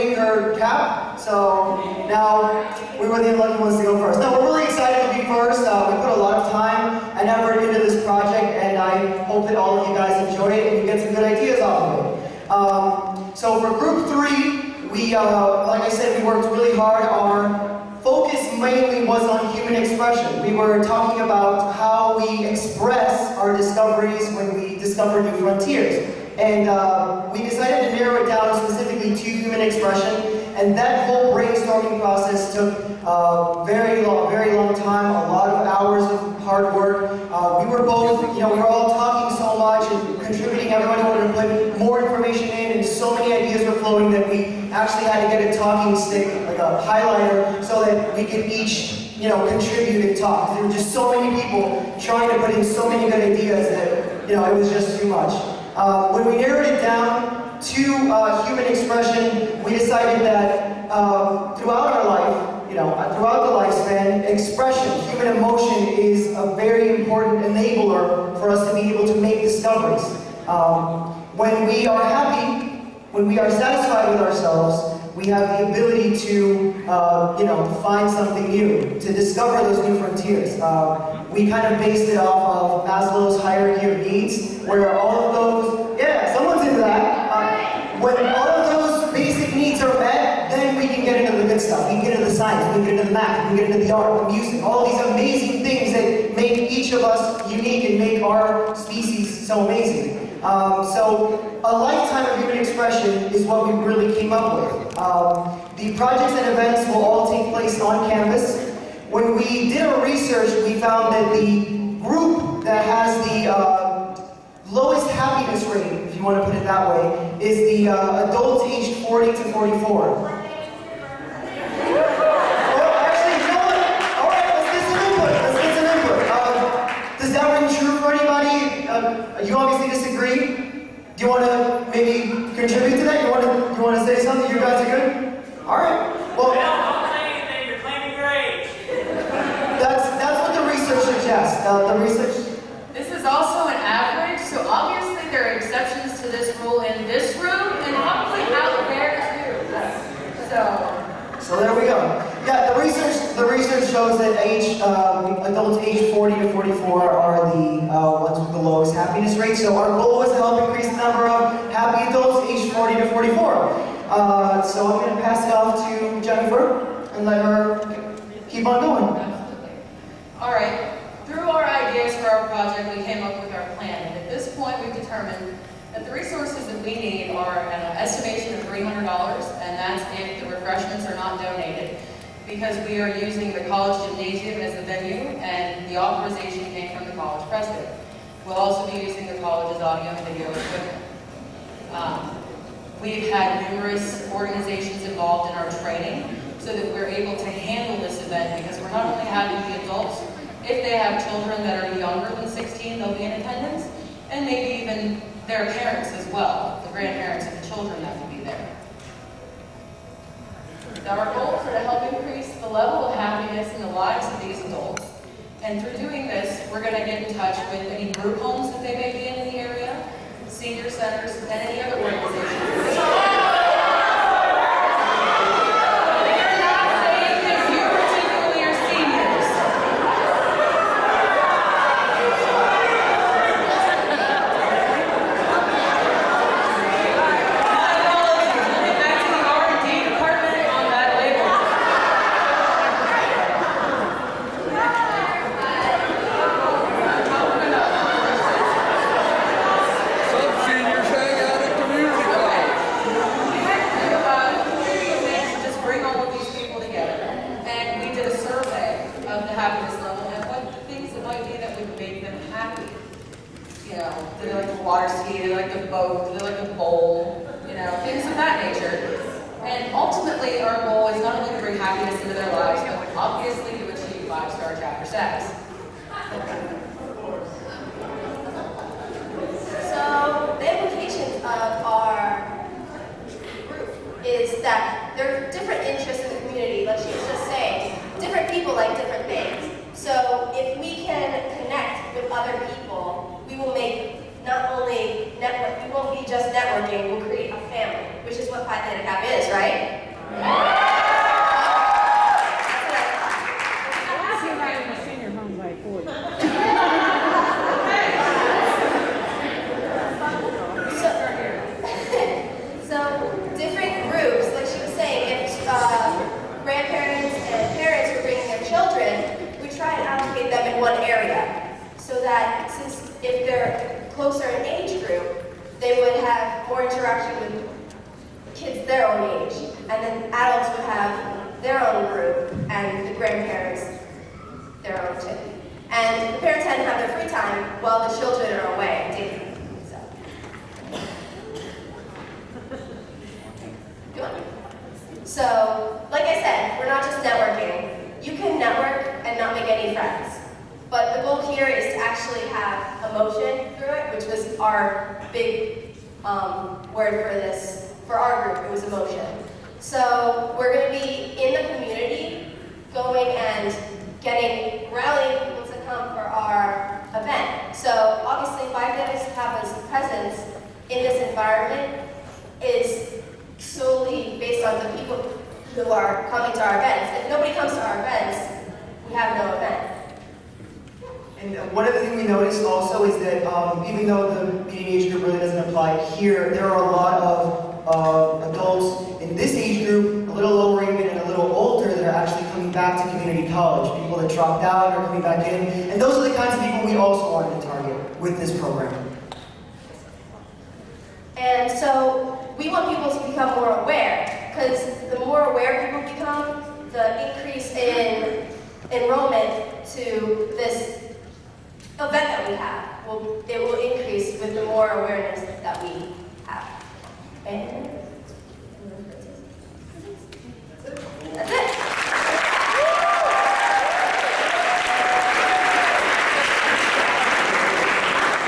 winning their cap, so now we were the unlucky ones to go first. No, we're really excited to be first. We put a lot of time and effort into this project, and I hope that all of you guys enjoy it and you get some good ideas off of it. So for group 3, we, like I said, we worked really hard. Our focus mainly was on human expression. We were talking about how we express our discoveries when we discover new frontiers. And we decided to narrow it down specifically to human expression, and that whole brainstorming process took very long time, a lot of hours of hard work. We were both, we were all talking so much and contributing. Everybody wanted to put more information in, and so many ideas were flowing that we actually had to get a talking stick, like a highlighter, so that we could each, contribute and talk. There were just so many people trying to put in so many good ideas that, it was just too much. When we narrowed it down to human expression, we decided that throughout our life, throughout the lifespan, expression, human emotion is a very important enabler for us to be able to make discoveries. When we are happy, when we are satisfied with ourselves, we have the ability to, find something new, to discover those new frontiers. We kind of based it off of Maslow's hierarchy of needs, where all of those, someone's into that. When all of those basic needs are met, then we can get into the good stuff. We can get into the science, we can get into the math, we can get into the art, the music, all these amazing things that make each of us unique and make our species so amazing. So a lifetime of human expression is what we really came up with. The projects and events will all take place on campus. When we did our research, we found that the group that has the lowest happiness rate, if you want to put it that way, is the adults aged 40 to 44. Does that ring true for anybody? You obviously disagree. Do you want to maybe contribute to that? You want to say something? You guys are good? All right. Well, don't say anything. You're claiming your age. That's what the research suggests. The research. This is also an average, so obviously there are exceptions to this rule in this room and probably out there too. So there we go. Yeah, the research shows that adults aged 40 to 44 are the ones with the lowest happiness rate. So our goal was to help increase the number of happy adults aged 40 to 44. So I'm going to pass it off to Jennifer and let her keep on going. Absolutely. All right. Through our ideas for our project, we came up with our plan. And at this point, we've determined that the resources that we need are an estimation of $300, and that's if the refreshments are not donated, because we are using the college gymnasium as the venue, and the authorization came from the college president. We'll also be using the college's audio and video equipment. We've had numerous organizations involved in our training so that we're able to handle this event, because we're not only having the adults, if they have children that are younger than 16, they'll be in attendance, and maybe even their parents as well, the grandparents of the children that will be there. Our goals are to help increase the level of happiness in the lives of these adults. And through doing this, we're going to get in touch with any group homes that they may be in the area, senior centers, and any other organizations. Do they like the water ski? Do they like the boat? Do they like the bowl? Things of that nature. And ultimately, our goal is not only to bring happiness into their lives, but obviously to achieve 5-star chapter status. So the implications of our group is that there are different interests in the community, like she was just saying. Different people like different things. So if we can connect with other people, we will make not only network, we won't be just networking, we'll create a family, which is what Phi Theta Kappa is, right? that since if they're closer in age group, they would have more interaction with kids their own age, and then adults would have their own group, and the grandparents their own too. And the parents had to have their free time while the children are away dating. So, like I said, we're not just networking. You can network and not make any friends. But the goal here is to actually have emotion through it, which was our big word for this, for our group, it was emotion. So we're going to be in the community, going and rallying people to come for our event. So obviously, Phi Beta Kappa's presence in this environment is solely based on the people who are coming to our events. If nobody comes to our events, we have no event. And one other thing we noticed also is that even though the median age group really doesn't apply here, there are a lot of adults in this age group, a little lower even and a little older, that are actually coming back to community college. People that dropped out are coming back in. And those are the kinds of people we also wanted to target with this program. And so we want people to become more aware, because the more aware people become, the increase in enrollment to this event that we have, it will increase with the more awareness that we have. And that's it.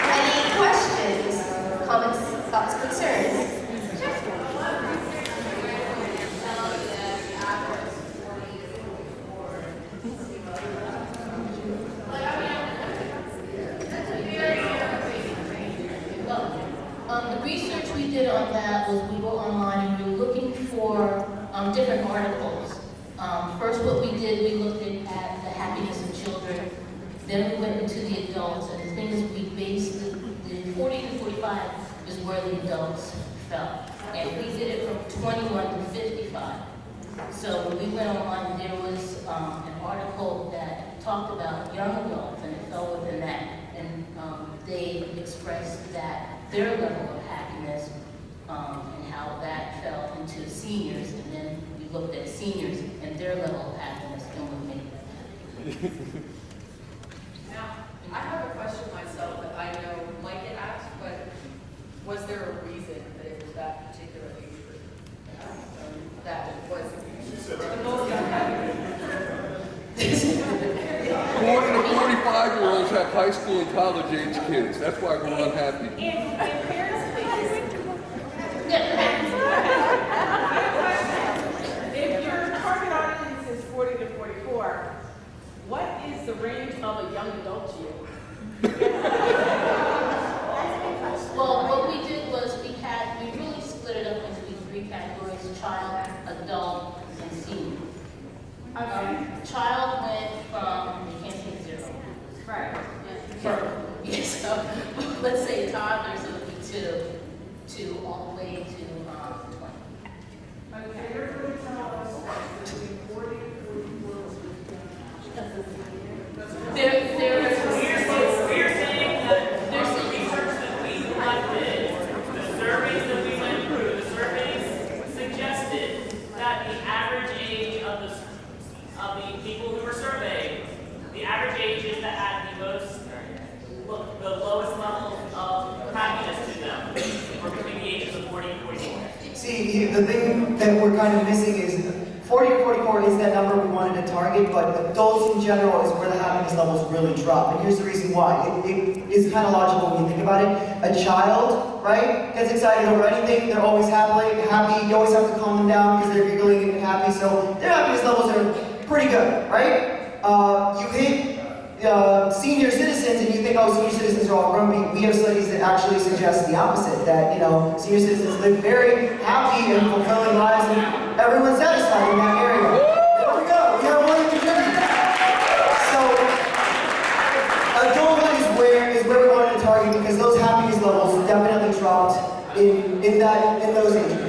Any questions, comments, thoughts, concerns? The research we did on that was we were online and we were looking for different articles. First what we did, we looked at the happiness of children. Then we went into the adults, and the thing is we based the 40 to 45 is where the adults fell. And we did it from 21 to 55. So when we went online, there was an article that talked about young adults, and it fell within that. And they expressed that their level of happiness and how that fell into seniors, and then we looked at seniors and their level of happiness, and we made that happen. Now, I have a question myself that I know might get asked, but was there a reason that it was that particular age group? That was the most unhappy? 40 to 45-year-olds have high school and college age kids. That's why we're unhappy. If your target audience is 40 to 44, what is the range of a young adult to you? Well, what we did was we really split it up into these three categories: child, adult, and senior. Child went from, you can't say 0. Right. So let's say toddlers, it would be 2 all the way to 20. Okay. You're going to tell us that between 40 and 44 was We're saying that there's the research that we conducted, the surveys that we went through, the surveys suggested that the average age of the people who were surveyed, the average ages that had the lowest level of happiness to them were between the ages of 40 and 44. See, the thing that we're kind of missing is 40 to 44 is that number we wanted to target, but adults in general is where the happiness levels really drop. And here's the reason why. It is kind of logical when you think about it. A child, right, gets excited over anything. They're always happy. You always have to calm them down because they're giggling and happy. So their happiness levels are pretty good, right? You hit senior citizens and you think, oh, senior citizens are all grumpy. We have studies that actually suggest the opposite, that, senior citizens live very happy and fulfilling lives and everyone's satisfied in that area. There we go, we have one contributor. So, adulthood is where we wanted to target because those happiness levels definitely dropped in those ages.